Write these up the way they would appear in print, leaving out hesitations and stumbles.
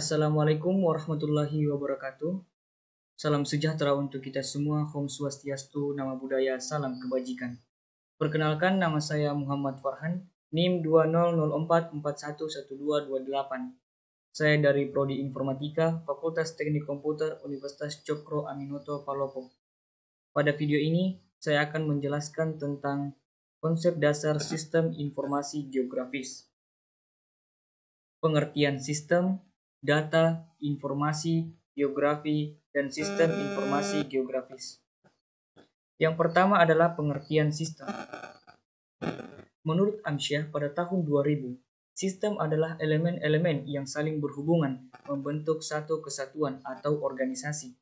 Assalamualaikum warahmatullahi wabarakatuh. Salam sejahtera untuk kita semua. Om Swastiastu, Nama Budaya, Salam Kebajikan. Perkenalkan, nama saya Muhammad Farhan, NIM 2004411228. Saya dari Prodi Informatika, Fakultas Teknik Komputer, Universitas Cokro Aminoto, Palopo. Pada video ini, saya akan menjelaskan tentang konsep dasar sistem informasi geografis. Pengertian sistem, data, informasi, geografi, dan sistem informasi geografis. Yang pertama adalah pengertian sistem. Menurut Amsyah pada tahun 2000, sistem adalah elemen-elemen yang saling berhubungan membentuk satu kesatuan atau organisasi.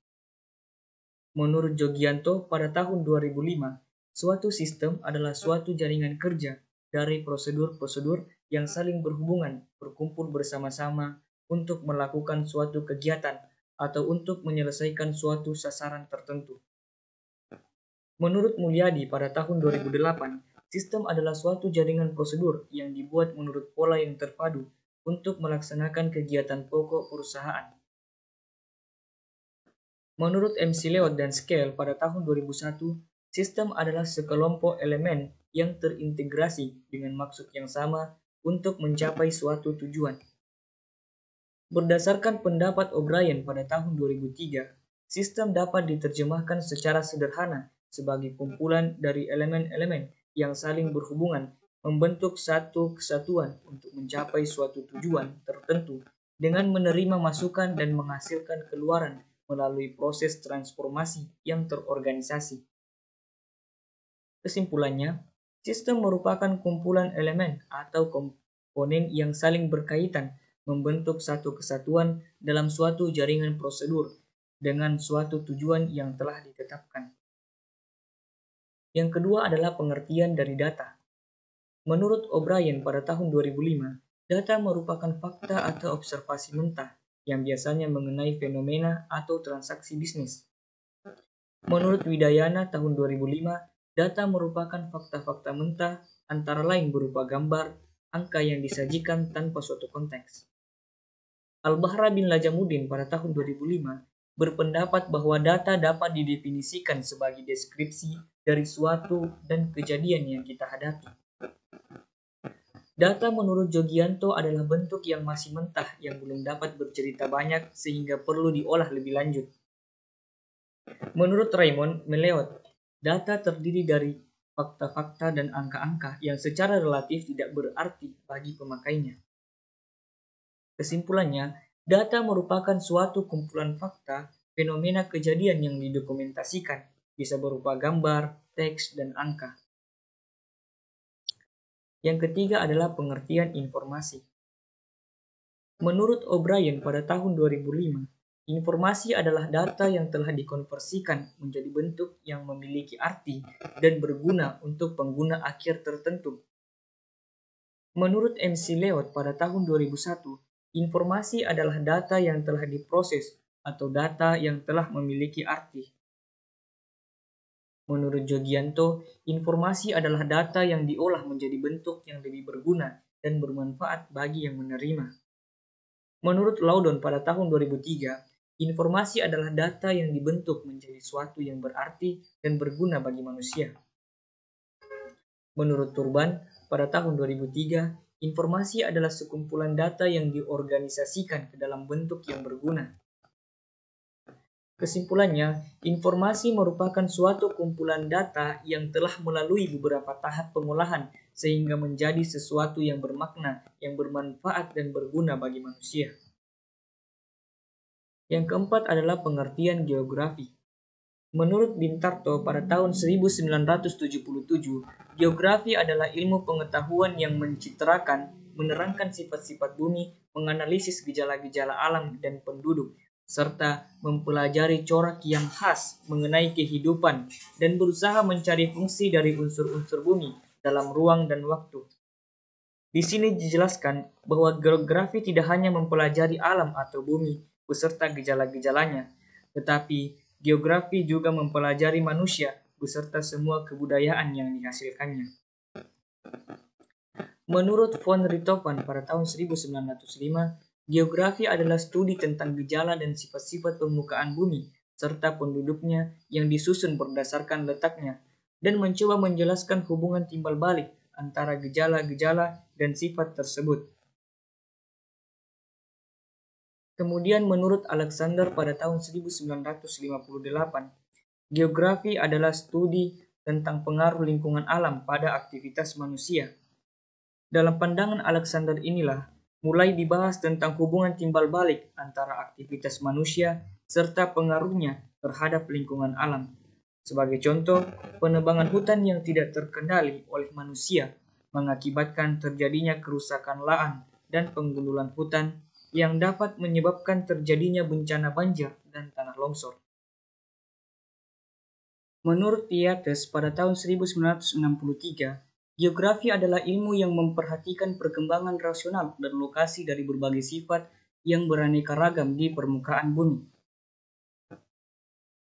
Menurut Jogianto pada tahun 2005, suatu sistem adalah suatu jaringan kerja dari prosedur-prosedur yang saling berhubungan berkumpul bersama-sama untuk melakukan suatu kegiatan atau untuk menyelesaikan suatu sasaran tertentu. Menurut Mulyadi pada tahun 2008, sistem adalah suatu jaringan prosedur yang dibuat menurut pola yang terpadu untuk melaksanakan kegiatan pokok perusahaan. Menurut MC Leod dan Scale pada tahun 2001, sistem adalah sekelompok elemen yang terintegrasi dengan maksud yang sama untuk mencapai suatu tujuan. Berdasarkan pendapat O'Brien pada tahun 2003, sistem dapat diterjemahkan secara sederhana sebagai kumpulan dari elemen-elemen yang saling berhubungan membentuk satu kesatuan untuk mencapai suatu tujuan tertentu dengan menerima masukan dan menghasilkan keluaran melalui proses transformasi yang terorganisasi. Kesimpulannya, sistem merupakan kumpulan elemen atau komponen yang saling berkaitan membentuk satu kesatuan dalam suatu jaringan prosedur dengan suatu tujuan yang telah ditetapkan. Yang kedua adalah pengertian dari data. Menurut O'Brien pada tahun 2005, data merupakan fakta atau observasi mentah yang biasanya mengenai fenomena atau transaksi bisnis. Menurut Widayana tahun 2005, data merupakan fakta-fakta mentah antara lain berupa gambar, angka yang disajikan tanpa suatu konteks. Al-Bahra bin Lajamuddin pada tahun 2005 berpendapat bahwa data dapat didefinisikan sebagai deskripsi dari suatu dan kejadian yang kita hadapi. Data menurut Jogianto adalah bentuk yang masih mentah yang belum dapat bercerita banyak sehingga perlu diolah lebih lanjut. Menurut Raymond Meleot, data terdiri dari fakta-fakta dan angka-angka yang secara relatif tidak berarti bagi pemakainya. Kesimpulannya, data merupakan suatu kumpulan fakta, fenomena kejadian yang didokumentasikan, bisa berupa gambar, teks, dan angka. Yang ketiga adalah pengertian informasi. Menurut O'Brien pada tahun 2005, informasi adalah data yang telah dikonversikan menjadi bentuk yang memiliki arti dan berguna untuk pengguna akhir tertentu. Menurut MC Leod pada tahun 2001, informasi adalah data yang telah diproses atau data yang telah memiliki arti. Menurut Jogianto, informasi adalah data yang diolah menjadi bentuk yang lebih berguna dan bermanfaat bagi yang menerima. Menurut Loudon pada tahun 2003, informasi adalah data yang dibentuk menjadi suatu yang berarti dan berguna bagi manusia. Menurut Turban pada tahun 2003, informasi adalah sekumpulan data yang diorganisasikan ke dalam bentuk yang berguna. Kesimpulannya, informasi merupakan suatu kumpulan data yang telah melalui beberapa tahap pengolahan sehingga menjadi sesuatu yang bermakna, yang bermanfaat dan berguna bagi manusia. Yang keempat adalah pengertian geografi. Menurut Bintarto pada tahun 1977, geografi adalah ilmu pengetahuan yang mencitrakan, menerangkan sifat-sifat bumi, menganalisis gejala-gejala alam dan penduduk, serta mempelajari corak yang khas mengenai kehidupan dan berusaha mencari fungsi dari unsur-unsur bumi dalam ruang dan waktu. Di sini dijelaskan bahwa geografi tidak hanya mempelajari alam atau bumi beserta gejala-gejalanya, tetapi geografi juga mempelajari manusia beserta semua kebudayaan yang dihasilkannya. Menurut von Richthofen pada tahun 1905, Geografi adalah studi tentang gejala dan sifat-sifat permukaan bumi, serta penduduknya yang disusun berdasarkan letaknya, dan mencoba menjelaskan hubungan timbal balik antara gejala-gejala dan sifat tersebut. Kemudian menurut Alexander pada tahun 1958, geografi adalah studi tentang pengaruh lingkungan alam pada aktivitas manusia. Dalam pandangan Alexander inilah mulai dibahas tentang hubungan timbal balik antara aktivitas manusia serta pengaruhnya terhadap lingkungan alam. Sebagai contoh, penebangan hutan yang tidak terkendali oleh manusia mengakibatkan terjadinya kerusakan lahan dan penggundulan hutan yang dapat menyebabkan terjadinya bencana banjir dan tanah longsor. Menurut Piates pada tahun 1963, geografi adalah ilmu yang memperhatikan perkembangan rasional dan lokasi dari berbagai sifat yang beraneka ragam di permukaan bumi.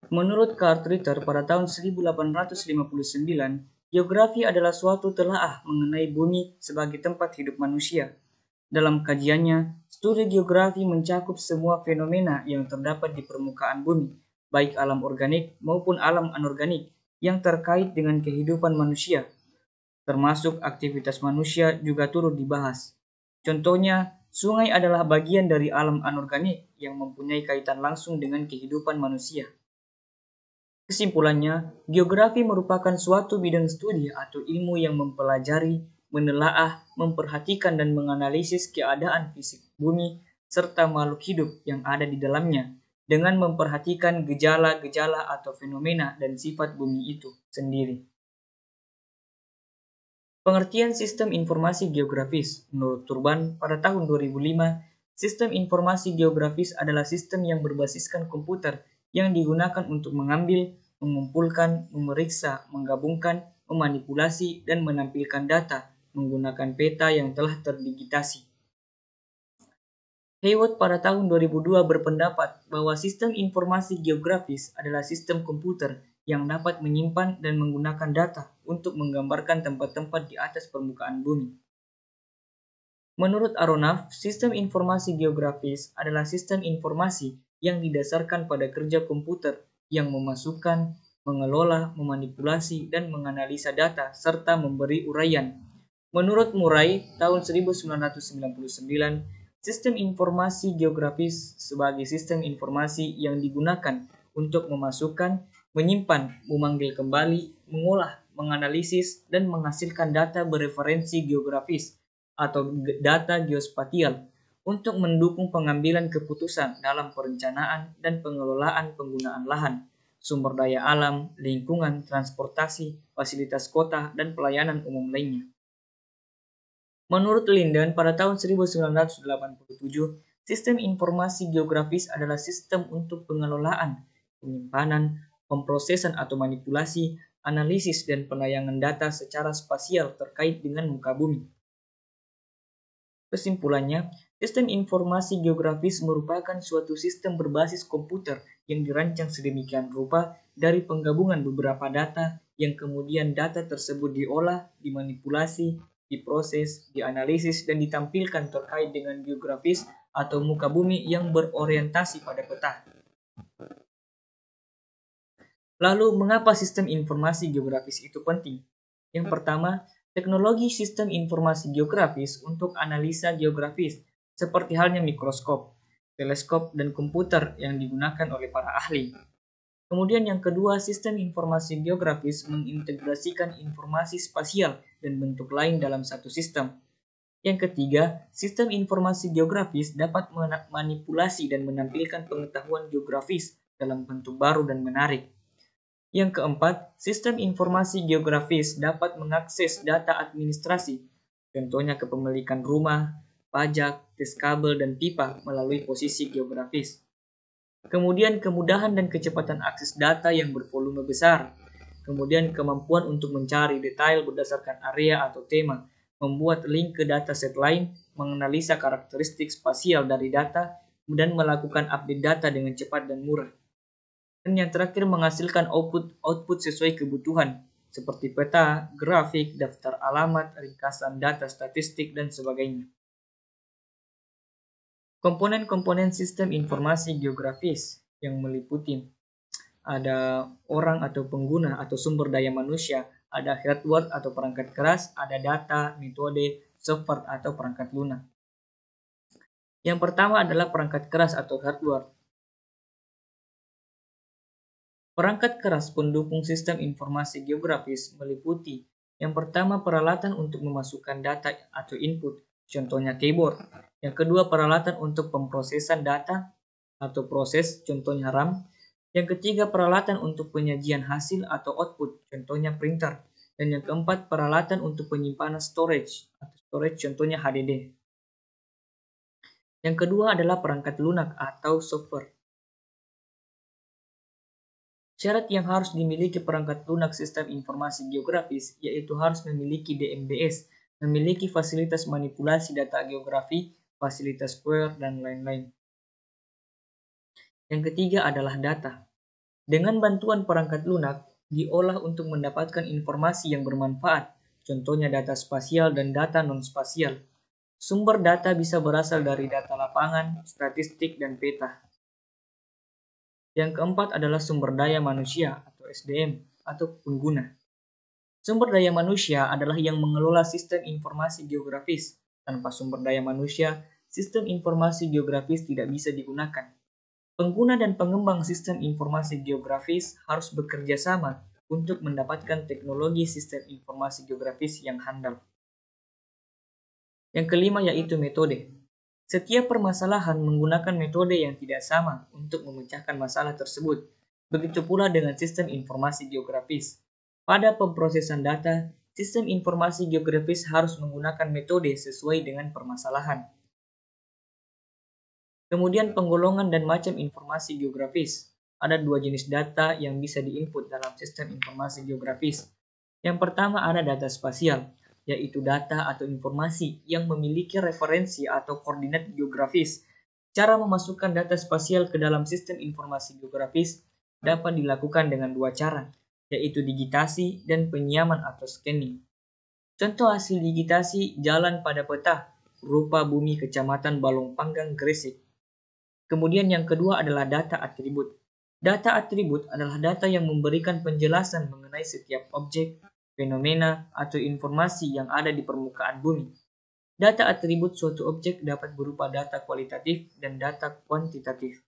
Menurut Cartwright pada tahun 1859, geografi adalah suatu telaah mengenai bumi sebagai tempat hidup manusia. Dalam kajiannya, studi geografi mencakup semua fenomena yang terdapat di permukaan bumi, baik alam organik maupun alam anorganik yang terkait dengan kehidupan manusia, termasuk aktivitas manusia juga turut dibahas. Contohnya, sungai adalah bagian dari alam anorganik yang mempunyai kaitan langsung dengan kehidupan manusia. Kesimpulannya, geografi merupakan suatu bidang studi atau ilmu yang mempelajari, menelaah, memperhatikan dan menganalisis keadaan fisik bumi serta makhluk hidup yang ada di dalamnya dengan memperhatikan gejala-gejala atau fenomena dan sifat bumi itu sendiri. Pengertian sistem informasi geografis. Menurut Turban pada tahun 2005, sistem informasi geografis adalah sistem yang berbasiskan komputer yang digunakan untuk mengambil, mengumpulkan, memeriksa, menggabungkan, memanipulasi, dan menampilkan data menggunakan peta yang telah terdigitasi. Hayward pada tahun 2002 berpendapat bahwa sistem informasi geografis adalah sistem komputer yang dapat menyimpan dan menggunakan data untuk menggambarkan tempat-tempat di atas permukaan bumi. Menurut Aronoff, sistem informasi geografis adalah sistem informasi yang didasarkan pada kerja komputer yang memasukkan, mengelola, memanipulasi, dan menganalisa data serta memberi uraian. Menurut Murray, tahun 1999, sistem informasi geografis sebagai sistem informasi yang digunakan untuk memasukkan, menyimpan, memanggil kembali, mengolah, menganalisis, dan menghasilkan data bereferensi geografis atau data geospasial untuk mendukung pengambilan keputusan dalam perencanaan dan pengelolaan penggunaan lahan, sumber daya alam, lingkungan, transportasi, fasilitas kota, dan pelayanan umum lainnya. Menurut Linden pada tahun 1987, sistem informasi geografis adalah sistem untuk pengelolaan, penyimpanan, pemrosesan atau manipulasi, analisis, dan penayangan data secara spasial terkait dengan muka bumi. Kesimpulannya, sistem informasi geografis merupakan suatu sistem berbasis komputer yang dirancang sedemikian rupa dari penggabungan beberapa data yang kemudian data tersebut diolah, dimanipulasi, diproses, dianalisis, dan ditampilkan terkait dengan geografis atau muka bumi yang berorientasi pada peta. Lalu, mengapa sistem informasi geografis itu penting? Yang pertama, teknologi sistem informasi geografis untuk analisa geografis, seperti halnya mikroskop, teleskop, dan komputer yang digunakan oleh para ahli. Kemudian yang kedua, sistem informasi geografis mengintegrasikan informasi spasial dan bentuk lain dalam satu sistem. Yang ketiga, sistem informasi geografis dapat memanipulasi dan menampilkan pengetahuan geografis dalam bentuk baru dan menarik. Yang keempat, sistem informasi geografis dapat mengakses data administrasi, contohnya kepemilikan rumah, pajak, tes kabel, dan pipa melalui posisi geografis. Kemudian kemudahan dan kecepatan akses data yang bervolume besar. Kemudian kemampuan untuk mencari detail berdasarkan area atau tema, membuat link ke dataset lain, menganalisa karakteristik spasial dari data, dan melakukan update data dengan cepat dan murah. Dan yang terakhir menghasilkan output sesuai kebutuhan, seperti peta, grafik, daftar alamat, ringkasan data statistik, dan sebagainya. Komponen-komponen sistem informasi geografis yang meliputi ada orang atau pengguna atau sumber daya manusia, ada hardware atau perangkat keras, ada data, metode, software atau perangkat lunak. Yang pertama adalah perangkat keras atau hardware. Perangkat keras pendukung sistem informasi geografis meliputi yang pertama peralatan untuk memasukkan data atau input, contohnya keyboard. Yang kedua peralatan untuk pemrosesan data atau proses, contohnya RAM. Yang ketiga peralatan untuk penyajian hasil atau output, contohnya printer. Dan yang keempat peralatan untuk penyimpanan storage atau storage, contohnya HDD. Yang kedua adalah perangkat lunak atau software. Syarat yang harus dimiliki perangkat lunak sistem informasi geografis yaitu harus memiliki DMBS, memiliki fasilitas manipulasi data geografi, fasilitas query, dan lain-lain. Yang ketiga adalah data. Dengan bantuan perangkat lunak, diolah untuk mendapatkan informasi yang bermanfaat, contohnya data spasial dan data non-spasial. Sumber data bisa berasal dari data lapangan, statistik, dan peta. Yang keempat adalah sumber daya manusia atau SDM atau pengguna. Sumber daya manusia adalah yang mengelola sistem informasi geografis. Tanpa sumber daya manusia, sistem informasi geografis tidak bisa digunakan. Pengguna dan pengembang sistem informasi geografis harus bekerja sama untuk mendapatkan teknologi sistem informasi geografis yang handal. Yang kelima yaitu metode. Setiap permasalahan menggunakan metode yang tidak sama untuk memecahkan masalah tersebut. Begitu pula dengan sistem informasi geografis. Pada pemrosesan data, sistem informasi geografis harus menggunakan metode sesuai dengan permasalahan. Kemudian penggolongan dan macam informasi geografis. Ada dua jenis data yang bisa diinput dalam sistem informasi geografis. Yang pertama ada data spasial, yaitu data atau informasi yang memiliki referensi atau koordinat geografis. Cara memasukkan data spasial ke dalam sistem informasi geografis dapat dilakukan dengan dua cara, yaitu digitasi dan penyiaman atau scanning. Contoh hasil digitasi jalan pada peta, rupa bumi kecamatan Balong Panggang, Gresik. Kemudian yang kedua adalah data atribut. Data atribut adalah data yang memberikan penjelasan mengenai setiap objek, fenomena, atau informasi yang ada di permukaan bumi. Data atribut suatu objek dapat berupa data kualitatif dan data kuantitatif.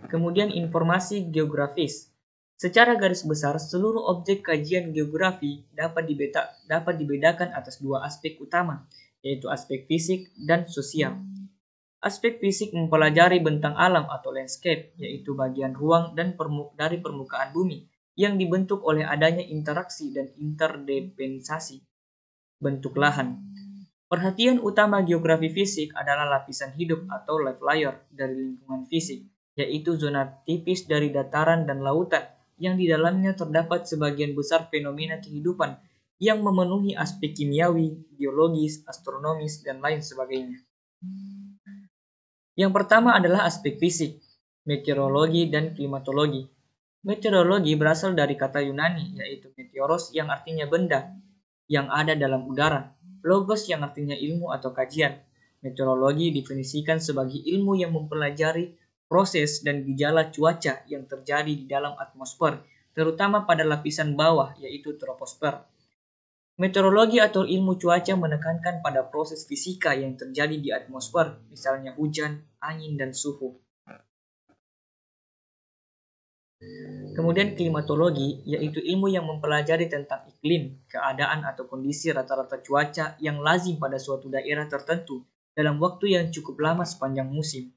Kemudian informasi geografis. Secara garis besar, seluruh objek kajian geografi dapat dibedakan atas dua aspek utama, yaitu aspek fisik dan sosial. Aspek fisik mempelajari bentang alam atau landscape, yaitu bagian ruang dan dari permukaan bumi yang dibentuk oleh adanya interaksi dan interdepensasi bentuk lahan. Perhatian utama geografi fisik adalah lapisan hidup atau life layer dari lingkungan fisik, yaitu zona tipis dari dataran dan lautan yang di dalamnya terdapat sebagian besar fenomena kehidupan yang memenuhi aspek kimiawi, biologis, astronomis, dan lain sebagainya. Yang pertama adalah aspek fisik, meteorologi dan klimatologi. Meteorologi berasal dari kata Yunani, yaitu meteoros yang artinya benda yang ada dalam udara, logos yang artinya ilmu atau kajian. Meteorologi definisikan sebagai ilmu yang mempelajari proses dan gejala cuaca yang terjadi di dalam atmosfer, terutama pada lapisan bawah, yaitu troposfer. Meteorologi atau ilmu cuaca menekankan pada proses fisika yang terjadi di atmosfer, misalnya hujan, angin, dan suhu. Kemudian klimatologi, yaitu ilmu yang mempelajari tentang iklim, keadaan atau kondisi rata-rata cuaca yang lazim pada suatu daerah tertentu dalam waktu yang cukup lama sepanjang musim.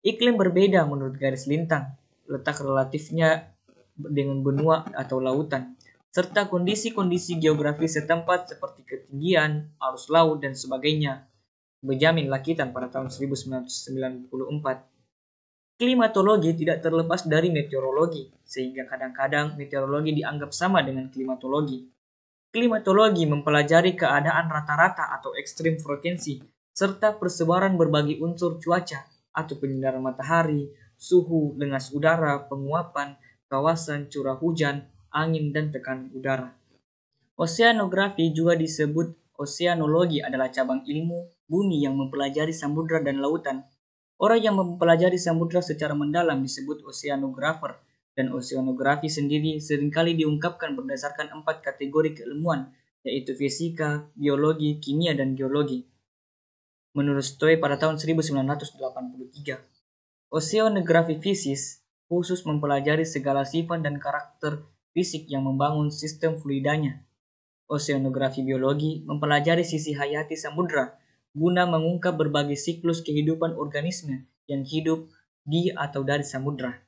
Iklim berbeda menurut garis lintang, letak relatifnya dengan benua atau lautan, serta kondisi-kondisi geografis setempat seperti ketinggian, arus laut, dan sebagainya. Benjamin Lakitan pada tahun 1994. Klimatologi tidak terlepas dari meteorologi, sehingga kadang-kadang meteorologi dianggap sama dengan klimatologi. Klimatologi mempelajari keadaan rata-rata atau ekstrim frekuensi, serta persebaran berbagai unsur cuaca, atau penyinaran matahari, suhu, dengas udara, penguapan, kawasan, curah hujan, angin, dan tekanan udara. Oceanografi juga disebut Oceanologi adalah cabang ilmu bumi yang mempelajari samudra dan lautan. Orang yang mempelajari samudra secara mendalam disebut oceanographer, dan oceanografi sendiri seringkali diungkapkan berdasarkan 4 kategori keilmuan, yaitu fisika, biologi, kimia, dan geologi. Menurut Stowe pada tahun 1983, oceanografi fisis khusus mempelajari segala sifat dan karakter fisik yang membangun sistem fluidanya. Oceanografi biologi mempelajari sisi hayati samudra guna mengungkap berbagai siklus kehidupan organisme yang hidup di atau dari samudra.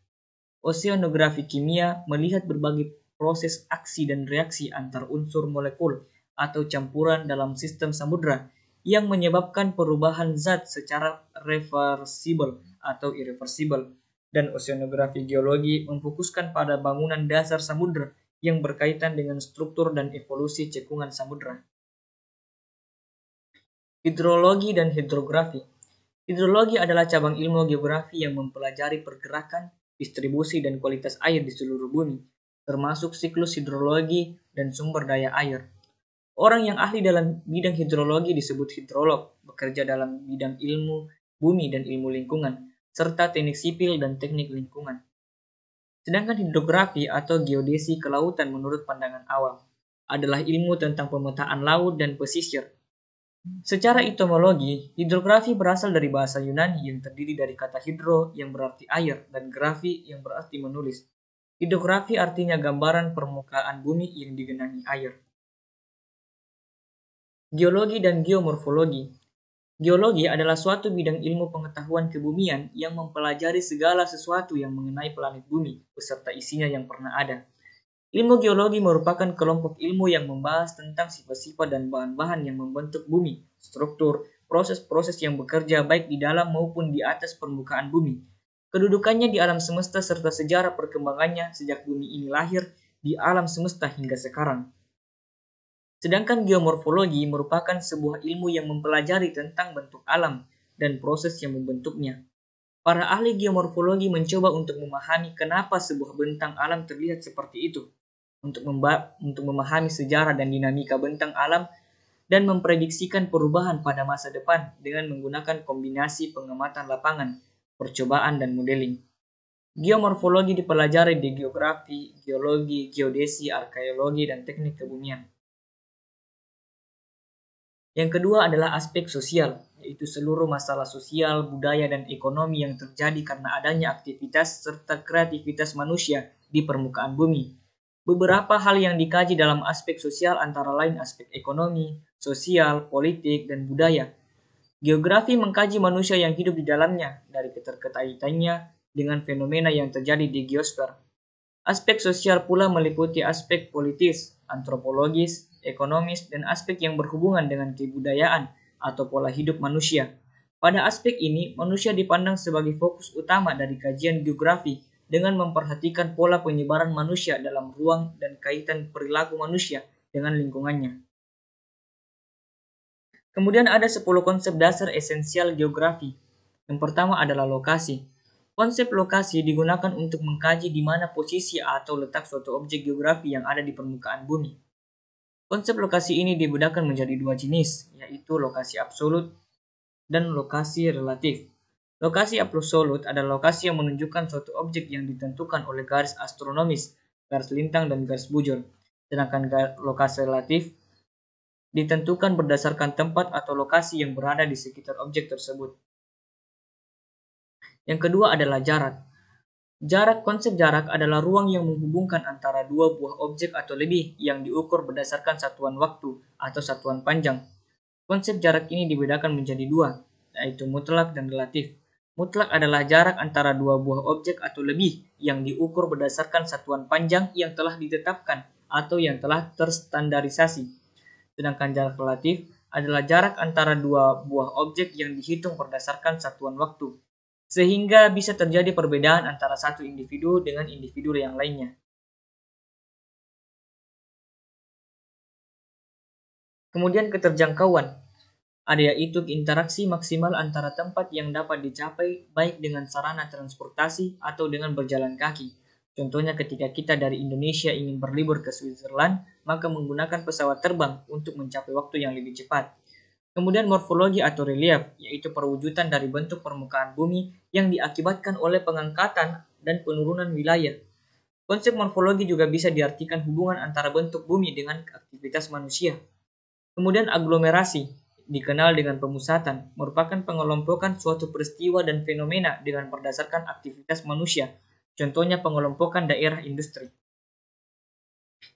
Oceanografi kimia melihat berbagai proses aksi dan reaksi antar unsur molekul atau campuran dalam sistem samudra yang menyebabkan perubahan zat secara reversibel atau irreversibel. Dan oceanografi geologi memfokuskan pada bangunan dasar samudra yang berkaitan dengan struktur dan evolusi cekungan samudra. Hidrologi dan hidrografi. Hidrologi adalah cabang ilmu geografi yang mempelajari pergerakan, distribusi, dan kualitas air di seluruh bumi, termasuk siklus hidrologi dan sumber daya air. Orang yang ahli dalam bidang hidrologi disebut hidrolog, bekerja dalam bidang ilmu bumi dan ilmu lingkungan, serta teknik sipil dan teknik lingkungan. Sedangkan hidrografi atau geodesi kelautan menurut pandangan awam adalah ilmu tentang pemetaan laut dan pesisir. Secara etimologi, hidrografi berasal dari bahasa Yunani yang terdiri dari kata hidro yang berarti air dan grafi yang berarti menulis. Hidrografi artinya gambaran permukaan bumi yang digenangi air. Geologi dan geomorfologi. Geologi adalah suatu bidang ilmu pengetahuan kebumian yang mempelajari segala sesuatu yang mengenai planet bumi beserta isinya yang pernah ada. Ilmu geologi merupakan kelompok ilmu yang membahas tentang sifat-sifat dan bahan-bahan yang membentuk bumi, struktur, proses-proses yang bekerja baik di dalam maupun di atas permukaan bumi, kedudukannya di alam semesta serta sejarah perkembangannya sejak bumi ini lahir di alam semesta hingga sekarang. Sedangkan geomorfologi merupakan sebuah ilmu yang mempelajari tentang bentuk alam dan proses yang membentuknya. Para ahli geomorfologi mencoba untuk memahami kenapa sebuah bentang alam terlihat seperti itu, untuk memahami sejarah dan dinamika bentang alam, dan memprediksikan perubahan pada masa depan dengan menggunakan kombinasi pengamatan lapangan, percobaan, dan modeling. Geomorfologi dipelajari di geografi, geologi, geodesi, arkeologi, dan teknik kebumian. Yang kedua adalah aspek sosial, yaitu seluruh masalah sosial, budaya, dan ekonomi yang terjadi karena adanya aktivitas serta kreativitas manusia di permukaan bumi. Beberapa hal yang dikaji dalam aspek sosial antara lain aspek ekonomi, sosial, politik, dan budaya. Geografi mengkaji manusia yang hidup di dalamnya dari keterkaitannya dengan fenomena yang terjadi di geosfer. Aspek sosial pula meliputi aspek politis, antropologis, ekonomis, dan aspek yang berhubungan dengan kebudayaan atau pola hidup manusia. Pada aspek ini, manusia dipandang sebagai fokus utama dari kajian geografi dengan memperhatikan pola penyebaran manusia dalam ruang dan kaitan perilaku manusia dengan lingkungannya. Kemudian ada 10 konsep dasar esensial geografi. Yang pertama adalah lokasi. Konsep lokasi digunakan untuk mengkaji di mana posisi atau letak suatu objek geografi yang ada di permukaan bumi. Konsep lokasi ini dibedakan menjadi dua jenis, yaitu lokasi absolut dan lokasi relatif. Lokasi absolut adalah lokasi yang menunjukkan suatu objek yang ditentukan oleh garis astronomis, garis lintang, dan garis bujur. Sedangkan lokasi relatif ditentukan berdasarkan tempat atau lokasi yang berada di sekitar objek tersebut. Yang kedua adalah jarak. Konsep jarak adalah ruang yang menghubungkan antara dua buah objek atau lebih yang diukur berdasarkan satuan waktu atau satuan panjang. Konsep jarak ini dibedakan menjadi dua, yaitu mutlak dan relatif. Mutlak adalah jarak antara dua buah objek atau lebih yang diukur berdasarkan satuan panjang yang telah ditetapkan atau yang telah terstandarisasi. Sedangkan jarak relatif adalah jarak antara dua buah objek yang dihitung berdasarkan satuan waktu, sehingga bisa terjadi perbedaan antara satu individu dengan individu yang lainnya. Kemudian keterjangkauan, ada yaitu interaksi maksimal antara tempat yang dapat dicapai baik dengan sarana transportasi atau dengan berjalan kaki. Contohnya ketika kita dari Indonesia ingin berlibur ke Switzerland, maka menggunakan pesawat terbang untuk mencapai waktu yang lebih cepat. Kemudian morfologi atau relief, yaitu perwujudan dari bentuk permukaan bumi yang diakibatkan oleh pengangkatan dan penurunan wilayah. Konsep morfologi juga bisa diartikan hubungan antara bentuk bumi dengan aktivitas manusia. Kemudian aglomerasi, dikenal dengan pemusatan, merupakan pengelompokan suatu peristiwa dan fenomena dengan berdasarkan aktivitas manusia. Contohnya pengelompokan daerah industri.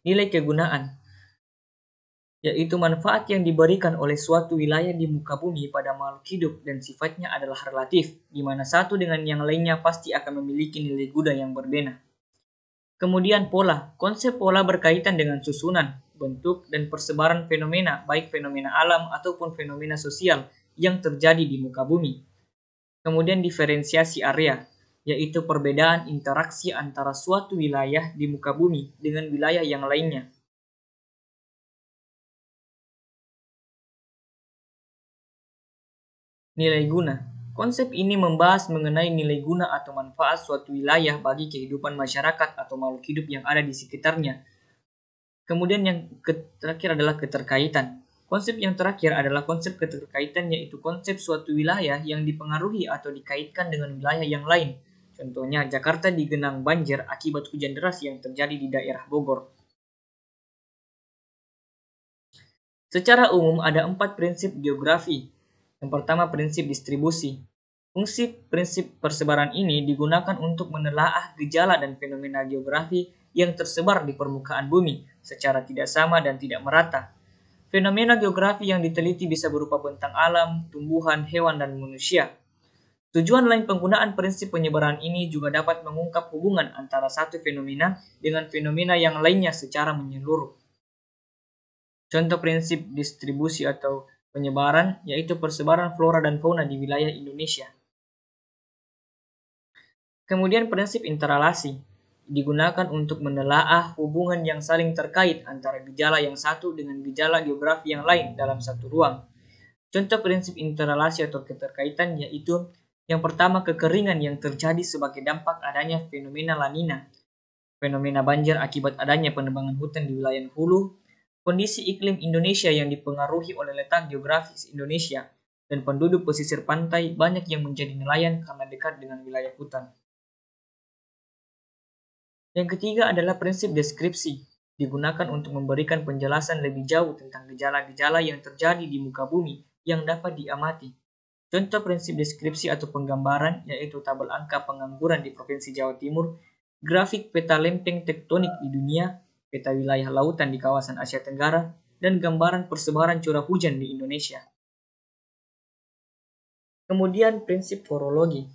Nilai kegunaan, yaitu manfaat yang diberikan oleh suatu wilayah di muka bumi pada makhluk hidup dan sifatnya adalah relatif, di mana satu dengan yang lainnya pasti akan memiliki nilai guna yang berbeda. Kemudian pola, konsep pola berkaitan dengan susunan, bentuk, dan persebaran fenomena, baik fenomena alam ataupun fenomena sosial yang terjadi di muka bumi. Kemudian diferensiasi area, yaitu perbedaan interaksi antara suatu wilayah di muka bumi dengan wilayah yang lainnya. Nilai guna. Konsep ini membahas mengenai nilai guna atau manfaat suatu wilayah bagi kehidupan masyarakat atau makhluk hidup yang ada di sekitarnya. Kemudian yang terakhir adalah keterkaitan. Konsep yang terakhir adalah konsep keterkaitan, yaitu konsep suatu wilayah yang dipengaruhi atau dikaitkan dengan wilayah yang lain. Contohnya, Jakarta digenang banjir akibat hujan deras yang terjadi di daerah Bogor. Secara umum ada 4 prinsip geografi. Yang pertama, prinsip distribusi. Fungsi prinsip persebaran ini digunakan untuk menelaah gejala dan fenomena geografi yang tersebar di permukaan bumi secara tidak sama dan tidak merata. Fenomena geografi yang diteliti bisa berupa bentang alam, tumbuhan, hewan, dan manusia. Tujuan lain penggunaan prinsip penyebaran ini juga dapat mengungkap hubungan antara satu fenomena dengan fenomena yang lainnya secara menyeluruh. Contoh prinsip distribusi atau penyebaran yaitu persebaran flora dan fauna di wilayah Indonesia. Kemudian prinsip interrelasi digunakan untuk menelaah hubungan yang saling terkait antara gejala yang satu dengan gejala geografi yang lain dalam satu ruang. Contoh prinsip interrelasi atau keterkaitan yaitu yang pertama, kekeringan yang terjadi sebagai dampak adanya fenomena La Nina, fenomena banjir akibat adanya penebangan hutan di wilayah hulu, kondisi iklim Indonesia yang dipengaruhi oleh letak geografis Indonesia, dan penduduk pesisir pantai banyak yang menjadi nelayan karena dekat dengan wilayah hutan. Yang ketiga adalah prinsip deskripsi, digunakan untuk memberikan penjelasan lebih jauh tentang gejala-gejala yang terjadi di muka bumi yang dapat diamati. Contoh prinsip deskripsi atau penggambaran yaitu tabel angka pengangguran di Provinsi Jawa Timur, grafik peta lempeng tektonik di dunia, peta wilayah lautan di kawasan Asia Tenggara, dan gambaran persebaran curah hujan di Indonesia. Kemudian prinsip forologi.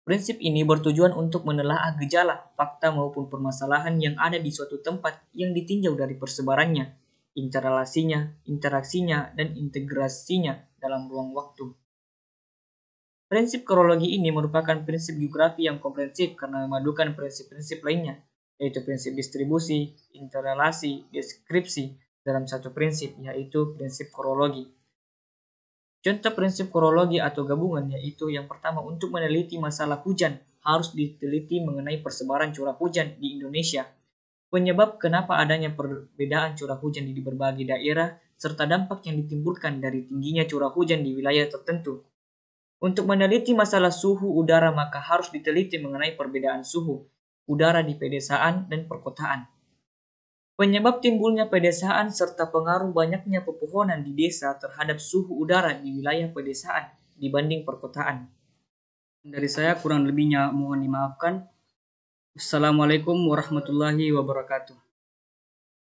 Prinsip ini bertujuan untuk menelaah gejala, fakta maupun permasalahan yang ada di suatu tempat yang ditinjau dari persebarannya, interrelasinya, interaksinya, dan integrasinya dalam ruang waktu. Prinsip kronologi ini merupakan prinsip geografi yang komprehensif karena memadukan prinsip-prinsip lainnya, yaitu prinsip distribusi, interrelasi, deskripsi dalam satu prinsip, yaitu prinsip kronologi. Contoh prinsip kronologi atau gabungan yaitu yang pertama, untuk meneliti masalah hujan harus diteliti mengenai persebaran curah hujan di Indonesia, penyebab kenapa adanya perbedaan curah hujan di berbagai daerah, serta dampak yang ditimbulkan dari tingginya curah hujan di wilayah tertentu. Untuk meneliti masalah suhu udara maka harus diteliti mengenai perbedaan suhu udara di pedesaan dan perkotaan. Penyebab timbulnya pedesaan serta pengaruh banyaknya pepohonan di desa terhadap suhu udara di wilayah pedesaan dibanding perkotaan. Dari saya kurang lebihnya mohon dimaafkan. Assalamualaikum warahmatullahi wabarakatuh.